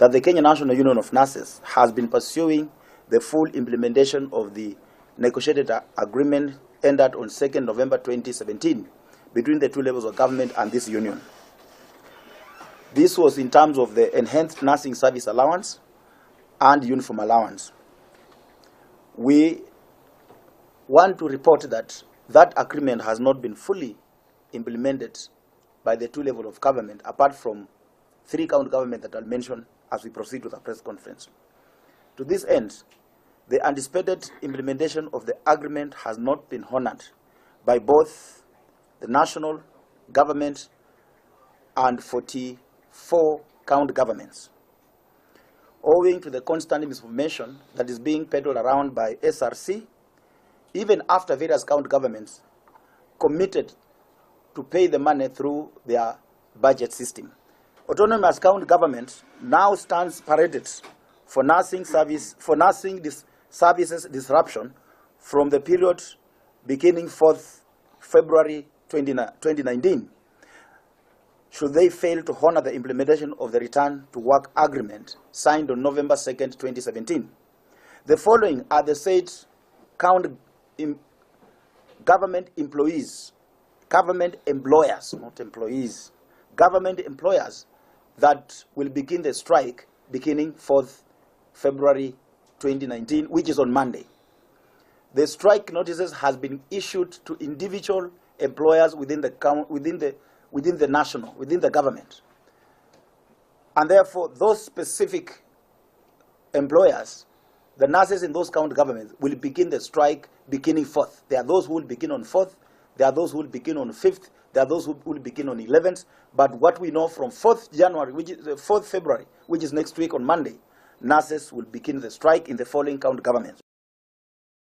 that the Kenya National Union of Nurses has been pursuing the full implementation of the negotiated agreement entered on 2nd November 2017 between the two levels of government and this union. This was in terms of the enhanced nursing service allowance and uniform allowance. We want to report that that agreement has not been fully implemented by the two levels of government, apart from 3 county government that I'll mention as we proceed with the press conference. To this end, the anticipated implementation of the agreement has not been honored by both the national government and 44 county governments, owing to the constant misinformation that is being peddled around by SRC, even after various county governments committed to pay the money through their budget system. Autonomous county government now stands paraded for nursing services disruption from the period beginning 4th February 2019, should they fail to honor the implementation of the return to work agreement signed on November 2nd, 2017. The following are the said county government employees, government employers, not employees, government employers that will begin the strike beginning 4th February 2019, which is on Monday. The strike notices has been issued to individual employers within the government. And therefore, those specific employers, the nurses in those county governments, will begin the strike beginning 4th. There are those who will begin on 4th, there are those who will begin on 5th, there are those who will begin on 11th. But what we know from 4th January, which is 4th February, which is next week on Monday, nurses will begin the strike in the following county governments: